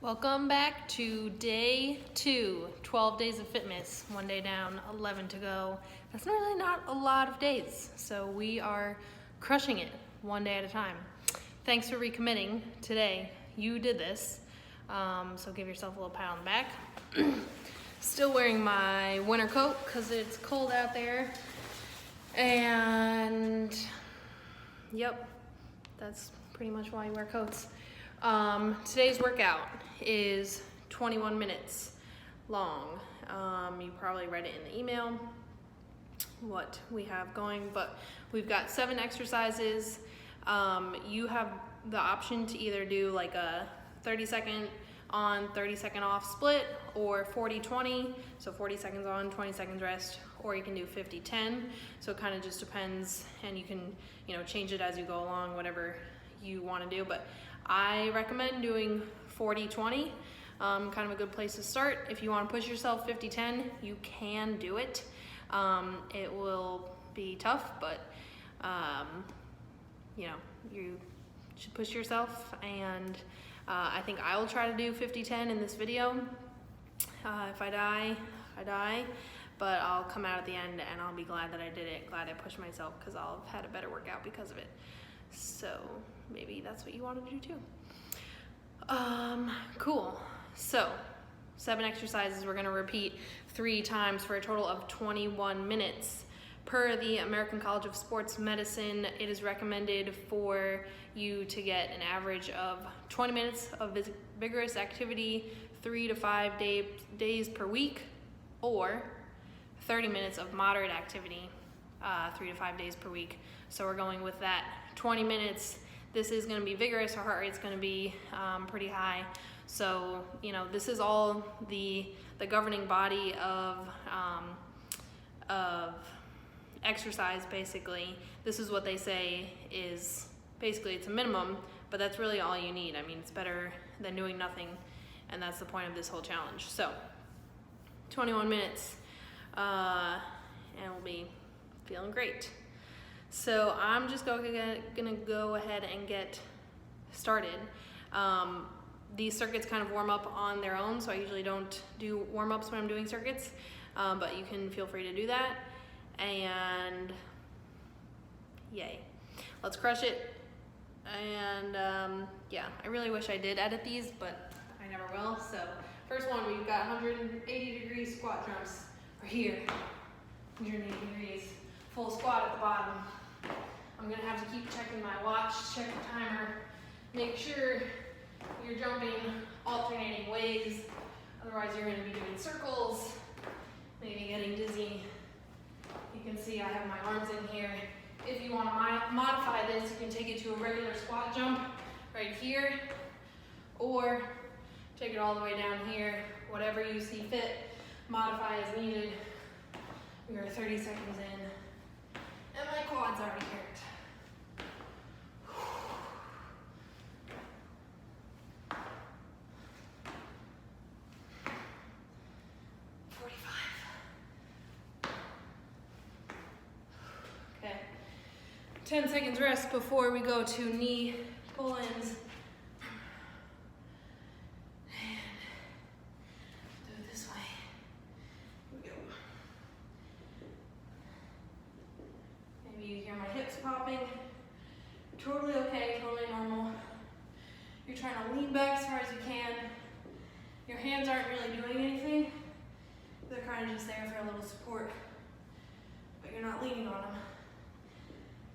Welcome back to day 2, 12 days of Fitmas. 1 day down, 11 to go. That's really not a lot of days, so we are crushing it 1 day at a time. Thanks for recommitting today. You did this, so give yourself a little pat on the back. Still wearing my winter coat because it's cold out there. And yep, that's pretty much why you wear coats. Today's workout is 21 minutes long. You probably read it in the email, what we have going, but we've got 7 exercises. You have the option to either do like a 30-second on, 30-second off split, or 40-20, so 40 seconds on, 20 seconds rest, or you can do 50-10, so it kind of just depends, and you can, change it as you go along, whatever you want to do, but I recommend doing 40-20, kind of a good place to start. If you want to push yourself 50-10, you can do it. It will be tough, but you should push yourself, and I think I will try to do 50-10 in this video. If I die, I die, but I'll come out at the end and I'll be glad that I did it, glad I pushed myself, because I'll have had a better workout because of it. So maybe that's what you want to do too. Cool. So 7 exercises we're going to repeat 3 times for a total of 21 minutes. Per the American College of Sports Medicine, it is recommended for you to get an average of 20 minutes of vigorous activity 3 to 5 days per week, or 30 minutes of moderate activity 3 to 5 days per week. So we're going with that 20 minutes. This is going to be vigorous. Our heart rate's going to be pretty high. So, this is all the governing body of exercise, basically. This is what they say is, basically it's a minimum, but that's really all you need. I mean, it's better than doing nothing, and that's the point of this whole challenge. So, 21 minutes, and we'll be feeling great. So I'm just gonna go ahead and get started. These circuits kind of warm up on their own, so I usually don't do warm-ups when I'm doing circuits, but you can feel free to do that. And yay, let's crush it. And yeah, I really wish I did edit these, but I never will. So first one, we've got 180-degree squat jumps right here, 180 degrees, full squat at the bottom. I'm gonna have to keep checking my watch, check the timer, make sure you're jumping alternating ways, otherwise you're gonna be doing circles, maybe getting dizzy. You can see I have my arms in here. If you wanna modify this, you can take it to a regular squat jump right here, or take it all the way down here, whatever you see fit, modify as needed. We are 30 seconds in, and my quads already hurt. 45. Okay. 10 seconds rest before we go to knee pull-ins. And do it this way. Here we go. Maybe you hear my hips popping. Totally okay, totally normal. You're trying to lean back as far as you can. Your hands aren't really doing anything. They're kind of just there for a little support, but you're not leaning on them.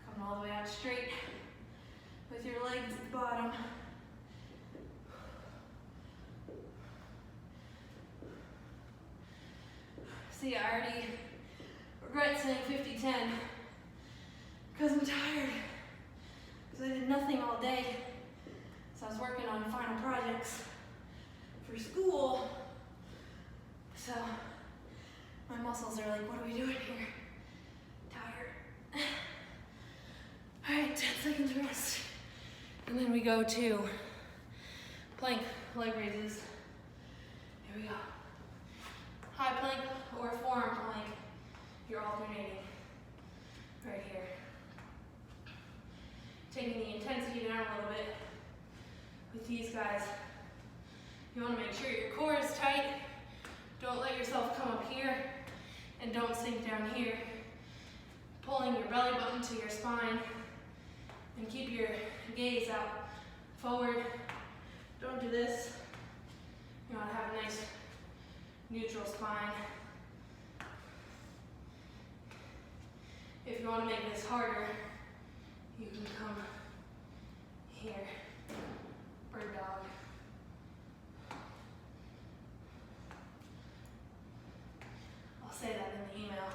Coming all the way out straight with your legs at the bottom. See, I already regret saying 50-10 because I'm tired, because I did nothing all day. So I was working on final projects for school. So my muscles are like, what are we doing here? Tired. All right, 10 seconds rest. And then we go to plank leg raises. Here we go. High plank or forearm plank. You're alternating right here. Taking the intensity down a little bit with these guys. You want to make sure your core is tight. Don't let yourself come up here and don't sink down here. Pulling your belly button to your spine and keep your gaze out forward. Don't do this. You want to have a nice neutral spine. If you want to make this harder, you can come here, bird dog. I'll say that in the email.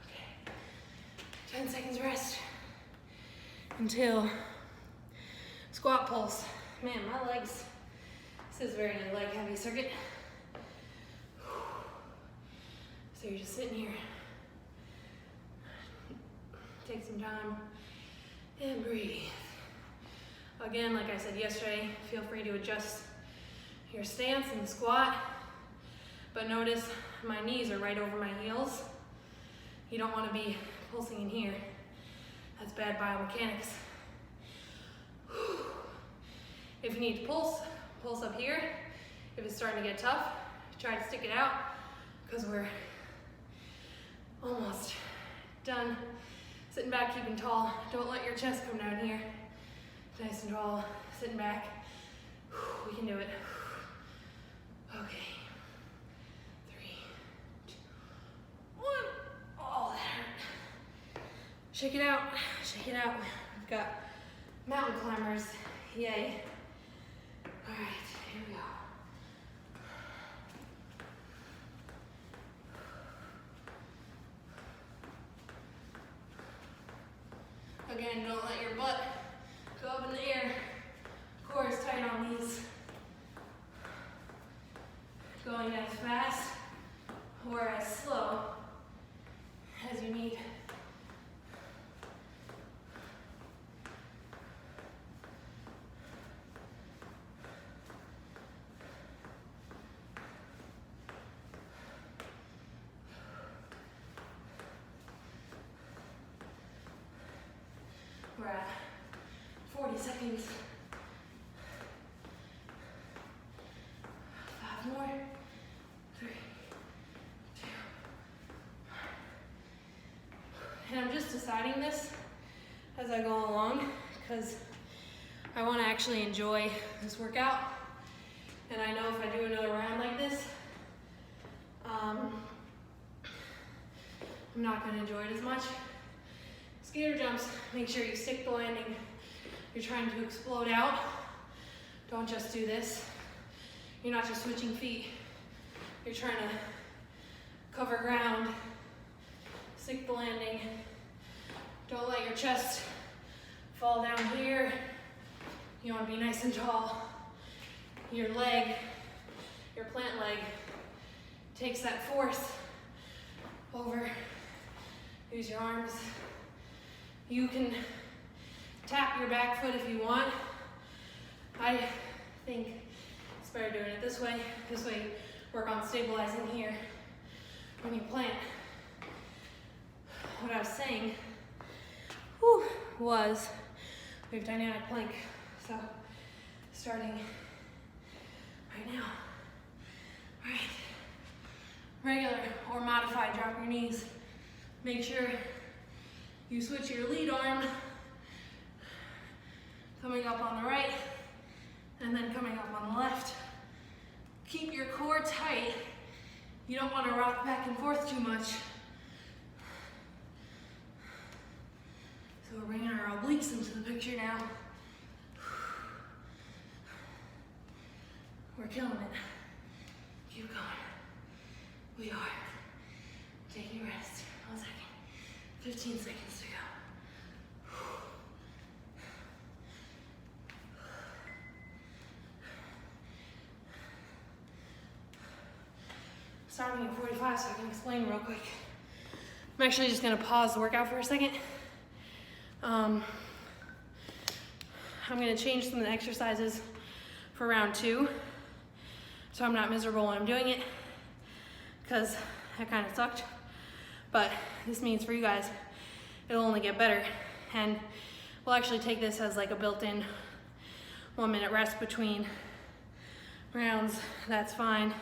Okay, 10 seconds rest until squat pulse. Man, my legs, this is a very leg heavy circuit. So you're just sitting here. Take some time and breathe. Again, like I said yesterday, feel free to adjust your stance and squat, but notice my knees are right over my heels. You don't want to be pulsing in here. That's bad biomechanics. If you need to pulse up here. If it's starting to get tough, try to stick it out because we're almost done. Sitting back, keeping tall. Don't let your chest come down here. Nice and tall, sitting back. We can do it. Okay. 3, 2, 1. Oh, that hurt. Shake it out, shake it out. We've got mountain climbers, yay. All right, here we go. Again, don't let your butt go up in the air. Core is tight on these. Going as fast or as slow as you need. We're at 40 seconds. 5 more. 3, 2. And I'm just deciding this as I go along because I want to actually enjoy this workout. And I know if I do another round like this, I'm not going to enjoy it as much. Skater jumps, make sure you stick the landing. You're trying to explode out. Don't just do this. You're not just switching feet. You're trying to cover ground. Stick the landing. Don't let your chest fall down here. You want to be nice and tall. Your leg, your plant leg, takes that force over. Use your arms. You can tap your back foot if you want. I think it's better doing it this way. This way, work on stabilizing here when you plant. What I was saying was we have dynamic plank. So starting right now. All right. Regular or modified, drop your knees. Make sure you switch your lead arm, coming up on the right, and then coming up on the left. Keep your core tight. You don't want to rock back and forth too much. So we're bringing our obliques into the picture now. We're killing it. Keep going. We are. Take a rest. 1 second. 15 seconds to go. Starting at 45, so I can explain real quick. I'm actually just gonna pause the workout for a second. I'm gonna change some of the exercises for round 2, so I'm not miserable when I'm doing it, because that kind of sucked. But this means for you guys, it'll only get better. And we'll actually take this as like a built-in 1 minute rest between rounds, that's fine.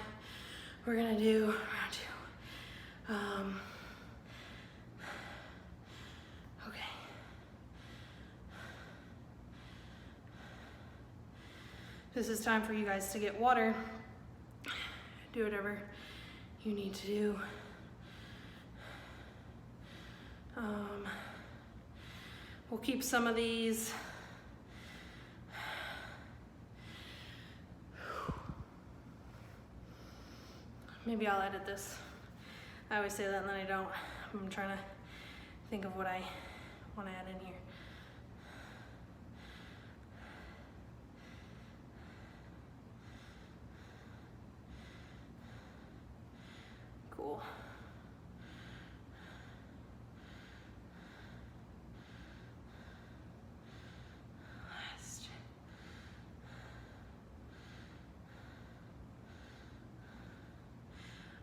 We're gonna do round 2. Okay. This is time for you guys to get water. Do whatever you need to do. We'll keep some of these. Maybe I'll edit this. I always say that and then I don't. I'm trying to think of what I want to add in here. Cool.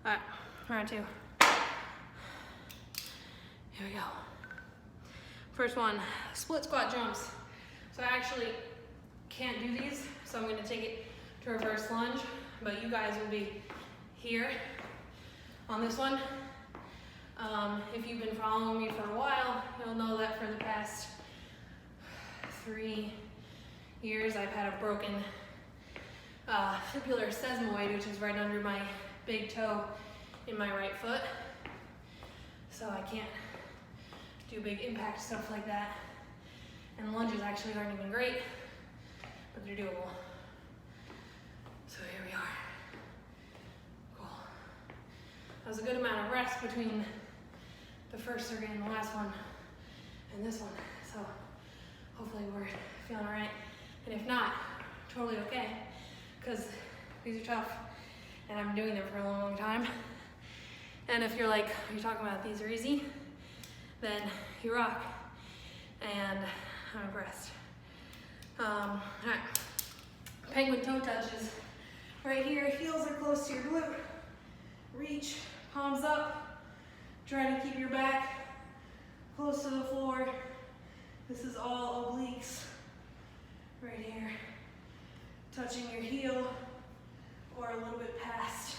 All right, round 2. Here we go. First one, split squat jumps. So I actually can't do these, so I'm gonna take it to reverse lunge, but you guys will be here on this one. If you've been following me for a while, you'll know that for the past 3 years, I've had a broken fibular sesamoid, which is right under my big toe in my right foot. So I can't do big impact stuff like that. And lunges actually aren't even great, but they're doable. So here we are. Cool. That was a good amount of rest between the first circuit and the last one and this one. So hopefully we're feeling all right. And if not, totally okay, because these are tough and I've been doing them for a long, long time. And if you're like, you're talking about these are easy, then you rock. And I'm impressed. All right, penguin toe touches. Right here, heels are close to your glute. Reach, palms up. Try to keep your back close to the floor. This is all obliques. Right here, touching your heel or a little bit past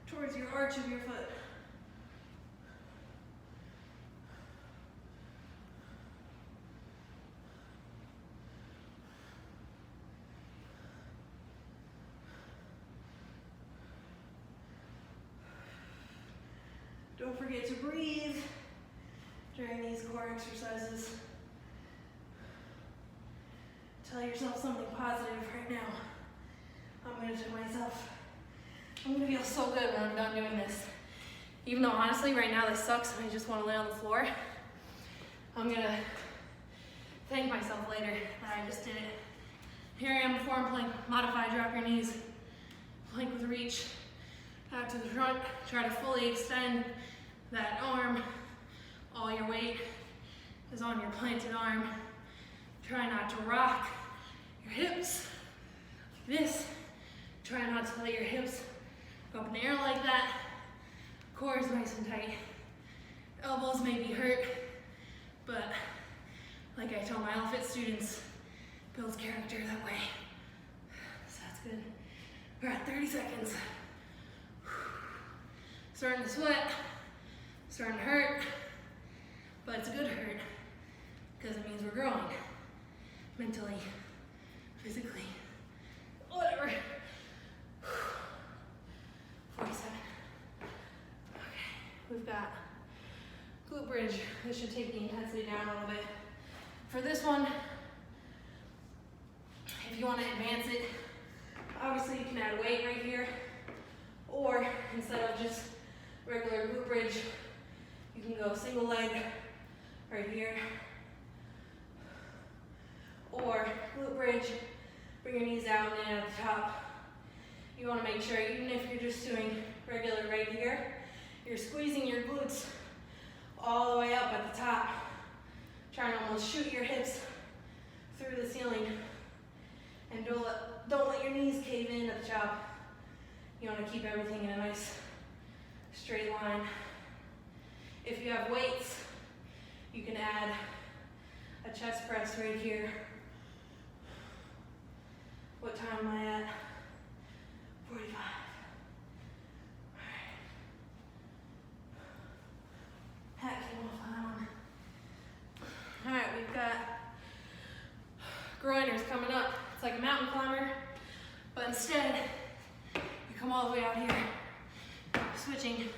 towards your arch of your foot. Don't forget to breathe during these core exercises. Tell yourself something positive right now. I'm gonna tell myself, I'm gonna feel so good when I'm done doing this. Even though honestly, right now this sucks and I just wanna lay on the floor, I'm gonna thank myself later that I just did it. Here I am, form plank, modify, drop your knees, plank with reach, out to the front, try to fully extend that arm. All your weight is on your planted arm. Try not to rock your hips like this. Try not to let your hips go up in the air like that. Core is nice and tight. Elbows may be hurt, but like I tell my outfit students, builds character that way. So that's good. We're at 30 seconds. Starting to sweat, starting to hurt, but it's a good hurt because it means we're growing mentally, physically, whatever. 47. Okay, we've got glute bridge. This should take the intensity down a little bit. For this one, if you want to advance it, obviously you can add weight right here, or instead of just regular glute bridge, you can go single leg right here, or glute bridge, bring your knees out and in at the top. You want to make sure, even if you're just doing regular right here, you're squeezing your glutes all the way up at the top, trying to almost shoot your hips through the ceiling, and don't let your knees cave in at the top. You want to keep everything in a nice straight line. If you have weights, you can add a chest press right here. up. It's like a mountain climber, but instead, you come all the way out here, switching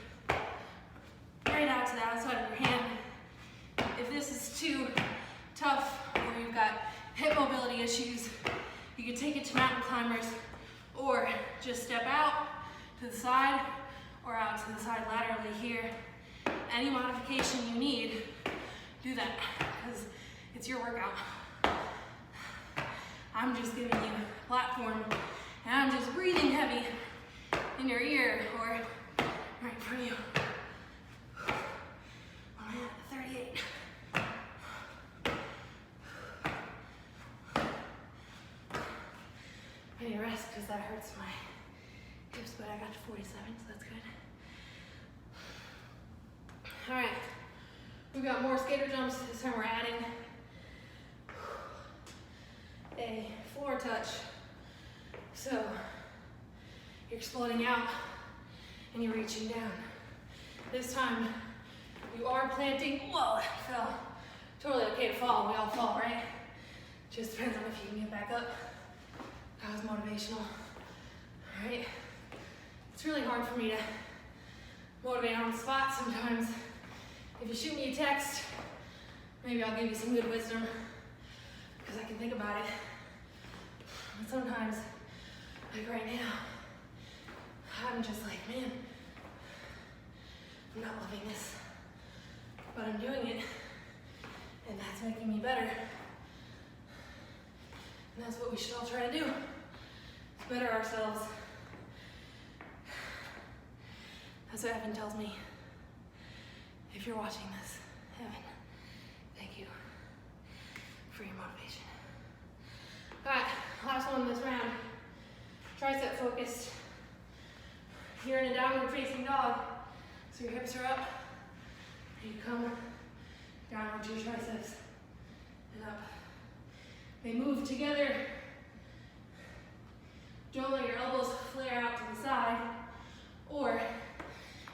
right out to the outside of your hand. If this is too tough, or you've got hip mobility issues, you can take it to mountain climbers, or just step out to the side, or out to the side laterally here. Any modification you need, do that, because it's your workout. I'm just giving you a platform, and I'm just breathing heavy in your ear, or right in front of you. I'm at 38. I need to rest because that hurts my hips, but I got to 47, so that's good. All right, we've got more skater jumps. This time we're adding a floor touch. So you're exploding out and you're reaching down. This time you are planting. Whoa, that fell. Totally okay to fall. We all fall, right? Just depends on if you can get back up. That was motivational. All right. It's really hard for me to motivate on the spot sometimes. If you shoot me a text, maybe I'll give you some good wisdom because I can think about it. But sometimes, like right now, I'm just like, man, I'm not loving this, but I'm doing it, and that's making me better. And that's what we should all try to do, to better ourselves. That's what Evan tells me. If you're watching this, Evan, thank you for your motivation. All right, last one this round. Tricep focused. You're in a downward facing dog, so your hips are up, and you come downward to your triceps and up. They move together. Don't let your elbows flare out to the side, or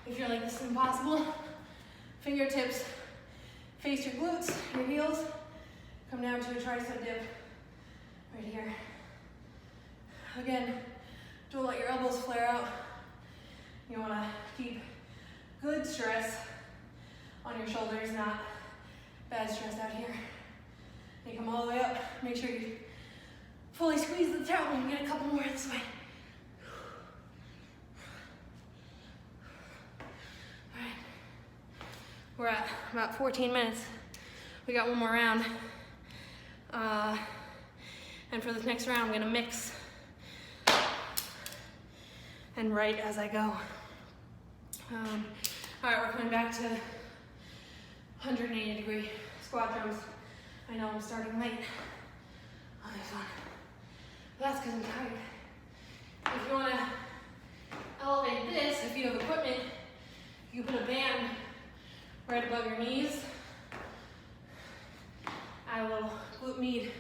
if you're like, this is impossible, fingertips face your glutes, your heels, come down to a tricep dip right here. Again, don't let your elbows flare out. You want to keep good stress on your shoulders, not bad stress out here. You come all the way up. Make sure you fully squeeze the tailbone and get a couple more this way. All right. We're at about 14 minutes. We got one more round. And for this next round, I'm gonna mix and write as I go. All right, we're coming back to 180-degree squat jumps. I know I'm starting late on this one. That's because I'm tired. If you want to elevate this, if you have equipment, you put a band right above your knees. Add a little glute med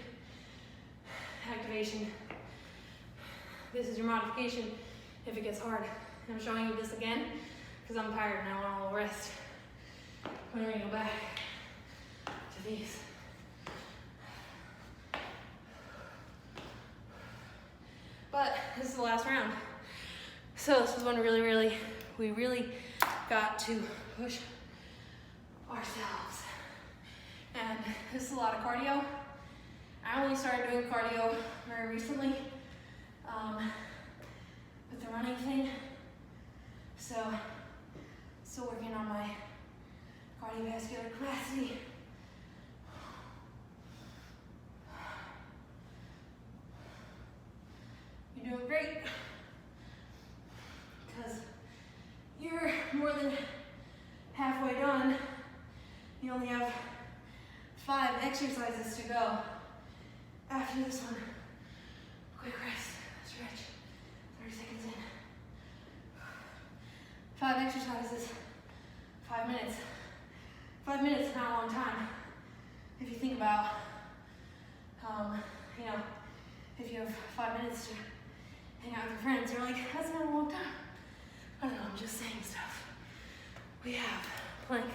activation. This is your modification if it gets hard. And I'm showing you this again because I'm tired and I want a little rest. We're going to go back to these. But this is the last round. So this is when we really got to push ourselves. And this is a lot of cardio. I only started doing cardio very recently with the running thing. So still working on my cardiovascular capacity. You're doing great, because you're more than halfway done. You only have 5 exercises to go. After this one, quick rest, stretch, 30 seconds in. 5 exercises, 5 minutes. 5 minutes is not a long time. If you think about, if you have 5 minutes to hang out with your friends, you're like, that's not a long time. I don't know, I'm just saying stuff. We have plank,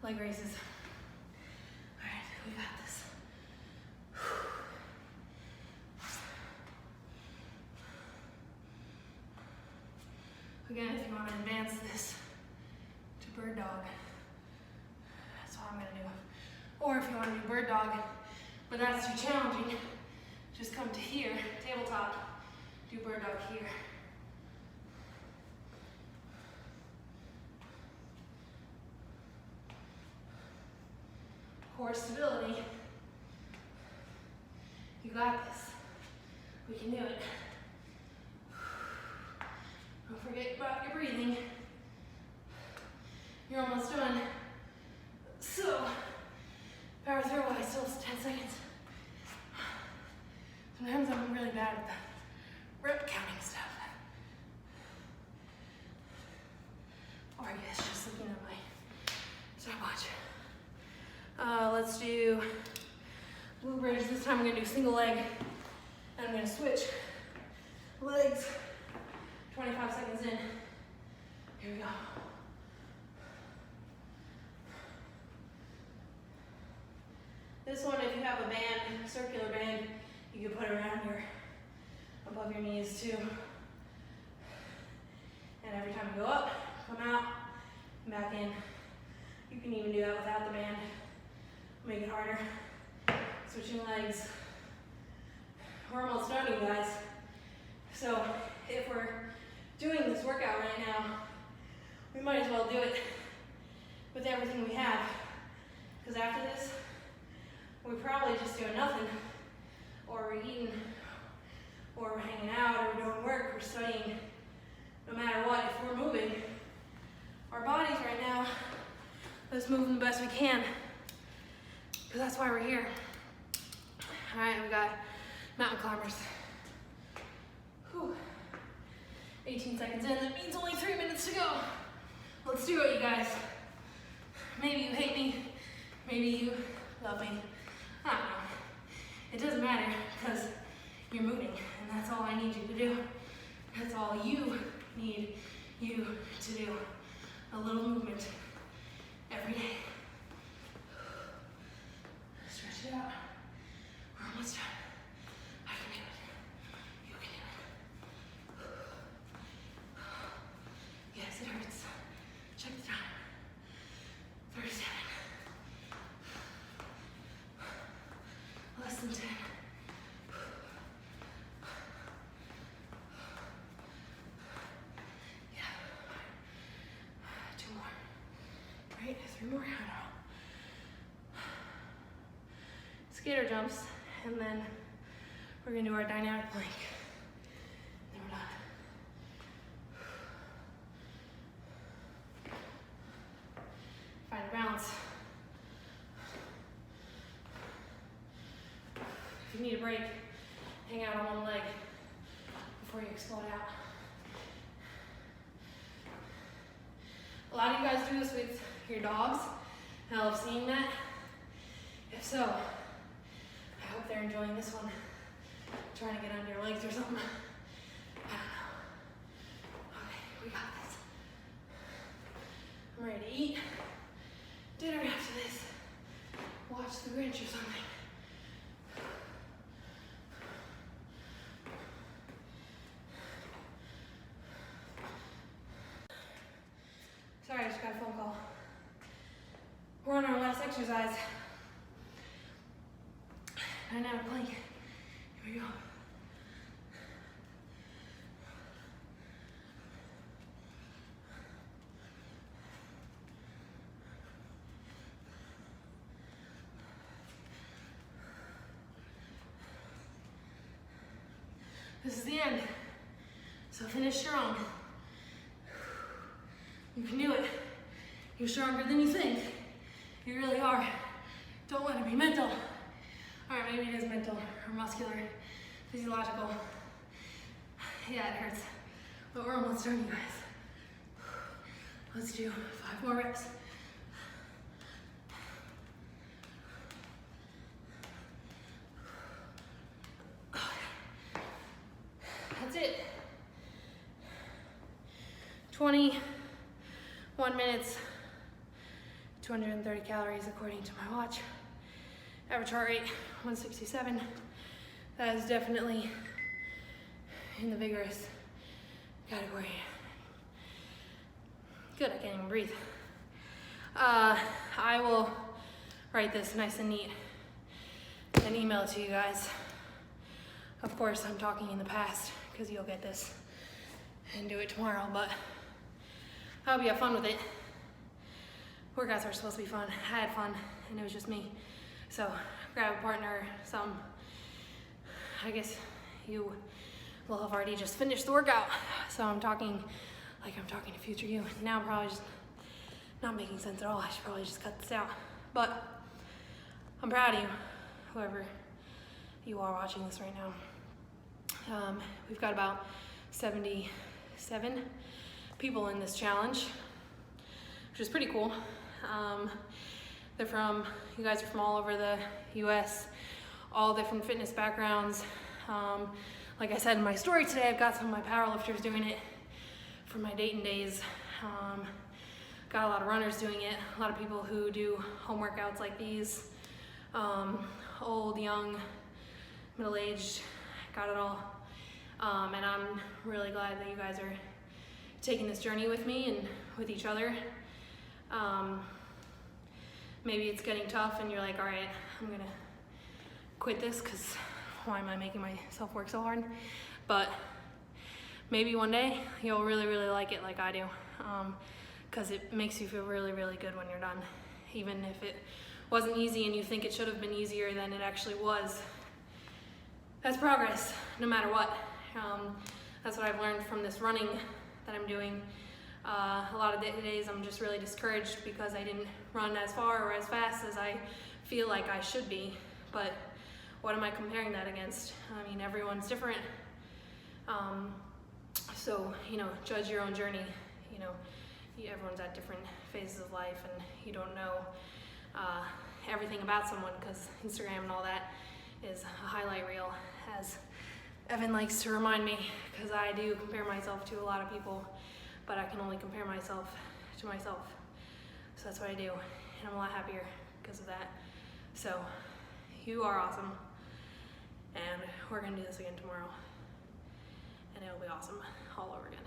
leg raises. All right, we got this. Again, if you want to advance this to bird dog, that's what I'm going to do. Or if you want to do bird dog, but that's too challenging, just come to here, tabletop, do bird dog here. Core stability. You got this. We can do it. Don't forget about your breathing. You're almost done. So, power through while I still have 10 seconds. Sometimes I'm really bad at the rep counting stuff. Or I guess just looking at my stopwatch. Let's do blue bridge. This time I'm gonna do single leg. And I'm gonna switch legs. 25 seconds in. Here we go. This one, if you have a band, a circular band, you can put it around above your knees too. And every time you go up, come out, come back in. You can even do that without the band. Make it harder. Switching legs. We're almost done, you guys. So if we're doing this workout right now, we might as well do it with everything we have. Because after this, we're probably just doing nothing, or we're eating, or we're hanging out, or we're doing work, we're studying. No matter what, if we're moving our bodies right now, let's move them the best we can. Because that's why we're here. All right, we got mountain climbers. Whew. 18 seconds in, that means only 3 minutes to go. Let's do it, you guys. Maybe you hate me, maybe you love me. I don't know. It doesn't matter, because you're moving, and that's all I need you to do. That's all you need you to do. A little movement every day. Stretch it out. We're almost done. I can do it. You can do it. Yes, it hurts. Check the time. 37. Less than 10. Yeah. 2 more. Right? 3 more. I don't know. Skater jumps, and then we're gonna do our dynamic plank. Then we're done. Find a balance. If you need a break, hang out on one leg before you explode out. A lot of you guys do this with your dogs. I love seeing that. If so, I hope they're enjoying this one. Trying to get under your legs or something. I don't know. Okay, we got this. I'm ready to eat dinner after this. Watch the Grinch or something. Sorry, I just got a phone call. We're on our last exercise. Dynamic plank. Here we go. This is the end. So finish strong. You can do it. You're stronger than you think. You really are. Don't let it be mental. All right, maybe it is mental or muscular, physiological. Yeah, it hurts. But we're almost done, you guys. Let's do 5 more reps. That's it. 21 minutes, 230 calories according to my watch. Average heart rate, 167. That is definitely in the vigorous category. Good, I can't even breathe. I will write this nice and neat and email it to you guys. Of course, I'm talking in the past because you'll get this and do it tomorrow, but I hope you have fun with it. Workouts are supposed to be fun. I had fun, and it was just me. So grab a partner, something. I guess you will have already just finished the workout. So I'm talking like I'm talking to future you. Now I'm probably just not making sense at all. I should probably just cut this out. But I'm proud of you, whoever you are watching this right now. We've got about 77 people in this challenge, which is pretty cool. You guys are from all over the US, all different fitness backgrounds. Like I said in my story today, I've got some of my powerlifters doing it from my Dayton days. Got a lot of runners doing it, a lot of people who do home workouts like these. Old, young, middle-aged, got it all. And I'm really glad that you guys are taking this journey with me and with each other. Maybe it's getting tough and you're like, all right, I'm gonna quit this because why am I making myself work so hard? But maybe one day you'll really, really like it like I do, because it makes you feel really, really good when you're done. Even if it wasn't easy and you think it should have been easier than it actually was, that's progress, no matter what. That's what I've learned from this running that I'm doing. A lot of days I'm just really discouraged because I didn't run as far or as fast as I feel like I should be. But what am I comparing that against? I mean, everyone's different. So, judge your own journey. Everyone's at different phases of life and you don't know everything about someone because Instagram and all that is a highlight reel, as Evan likes to remind me, because I do compare myself to a lot of people, but I can only compare myself to myself. So that's what I do, and I'm a lot happier because of that. So you are awesome, and we're gonna do this again tomorrow, and it'll be awesome all over again.